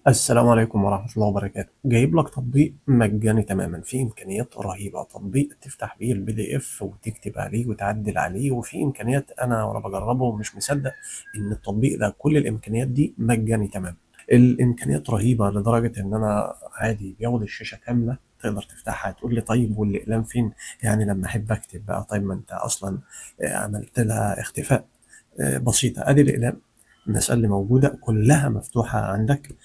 السلام عليكم ورحمة الله وبركاته. جايب لك تطبيق مجاني تماما، فيه إمكانيات رهيبة. تطبيق تفتح بيه الPDF وتكتب عليه وتعدل عليه، وفيه إمكانيات أنا وأنا بجربه مش مصدق إن التطبيق ده كل الإمكانيات دي مجاني تماما. الإمكانيات رهيبة لدرجة إن أنا عادي بياخد الشاشة كاملة، تقدر تفتحها تقول لي طيب والأقلام فين؟ يعني لما أحب أكتب بقى، طيب ما أنت أصلا عملت لها اختفاء. بسيطة، أدي الأقلام المسألة اللي موجودة كلها مفتوحة عندك.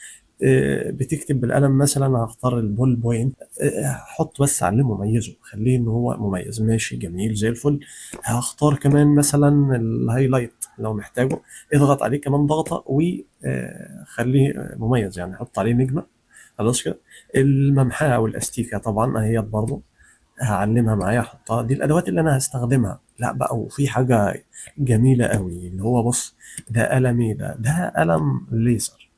بتكتب بالقلم مثلا، هختار البول بوينت. حط بس عليه مميزه، خليه ان هو مميز، ماشي جميل زي الفل. هختار كمان مثلا الهايلايت لو محتاجه، اضغط عليه كمان ضغطة وخليه مميز، يعني حط عليه نجمة. خلاص كده. الممحاة او الاستيكة طبعا اهيت برضه، هعلمها معايا احطها. دي الادوات اللي انا هستخدمها. لا بقى، وفي حاجة جميلة قوي اللي هو بص، ده قلم ايه؟ ده قلم ليزر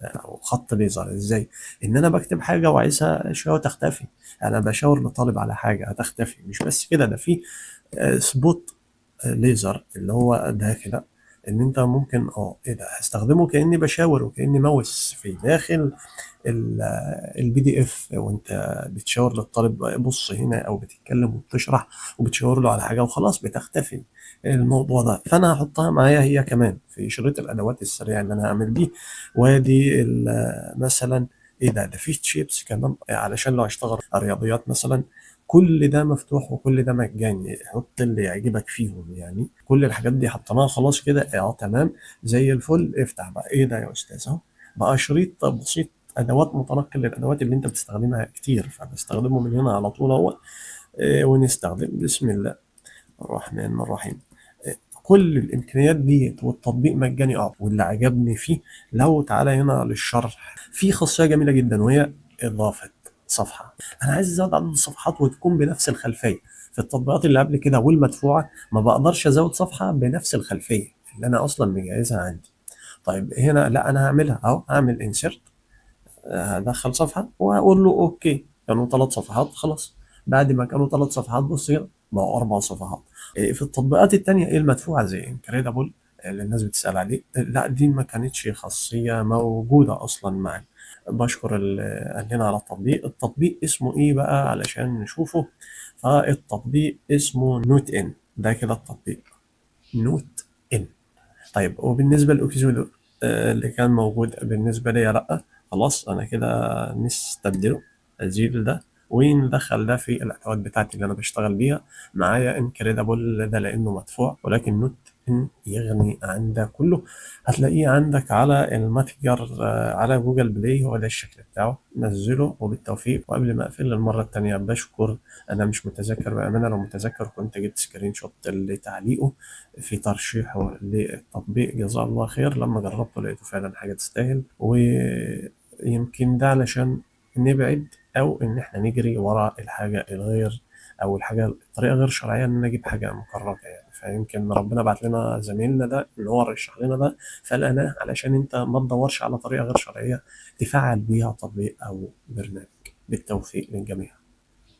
او خط ليزر. ازاي؟ ان انا بكتب حاجه وعايزها شويه تختفي، انا بشاور لطالب على حاجه هتختفي. مش بس كده، ده في سبوت ليزر اللي هو ده كده، ان انت ممكن ايه ده، هستخدمه كاني بشاور وكاني ماوس في داخل الPDF، وانت بتشاور للطالب بص هنا، او بتتكلم وبتشرح وبتشاور له على حاجه وخلاص بتختفي الموضوع ده. فانا هحطها معايا هي كمان في شريط الادوات السريعه اللي انا هعمل بيه. وادي مثلا ايه ده في شيبس كمان علشان لو اشتغل رياضيات مثلا. كل ده مفتوح وكل ده مجاني، حط اللي يعجبك فيهم. يعني كل الحاجات دي حطيناها خلاص كده، تمام زي الفل. افتح بقى، ايه ده يا استاذ؟ اهو بقى شريط بسيط، ادوات متنقل للادوات اللي انت بتستخدمها كتير، فبستخدمه من هنا على طول اهو. ونستخدم بسم الله الرحمن الرحيم. كل الامكانيات دي والتطبيق مجاني. واللي عجبني فيه، لو تعالى هنا للشرح، في خاصيه جميله جدا وهي اضافه صفحه. انا عايز ازود عدد الصفحات وتكون بنفس الخلفيه. في التطبيقات اللي قبل كده والمدفوعه ما بقدرش ازود صفحه بنفس الخلفيه اللي انا اصلا مجهزها عندي. طيب هنا لا، انا هعملها اهو، هعمل انسيرت، هدخل صفحة وهقول له اوكي. كانوا 3 صفحات خلاص. بعد ما كانوا 3 صفحات بص كده بقوا 4 صفحات. في التطبيقات التانية المدفوعة زي انكريدبل اللي الناس بتسأل عليه، لا دي ما كانتش خاصية موجودة أصلا معي. بشكر اللي قال لنا على التطبيق. التطبيق اسمه ايه بقى علشان نشوفه؟ فالتطبيق اسمه نوت ان. ده كده التطبيق نوت ان. طيب وبالنسبة للأكسجين اللي كان موجود بالنسبة لي، لأ خلاص أنا كده نستبدله، أزيل ده وندخل ده في الأدوات بتاعتي اللي أنا بشتغل بيها. معايا انكريدبل ده لأنه مدفوع، ولكن نوت إن يغني عن ده كله. هتلاقيه عندك على المتجر على جوجل بلاي. هو ده الشكل بتاعه، نزله وبالتوفيق. وقبل ما أقفل المرة التانية بشكر، أنا مش متذكر بأمانة، لو متذكر كنت جبت سكرين شوت لتعليقه في ترشيحه للتطبيق. جزاه الله خير، لما جربته لقيته فعلا حاجة تستاهل. ويمكن ده علشان نبعد أو إن إحنا نجري ورا الحاجة الغير، أو الطريقة غير شرعية إن أنا أجيب حاجة مكررة يعني. فيمكن ربنا بعت لنا زميلنا ده إن هو رشح لنا ده، فلقناه علشان أنت ما تدورش على طريقة غير شرعية تفعل بيها تطبيق أو برنامج. بالتوفيق للجميع.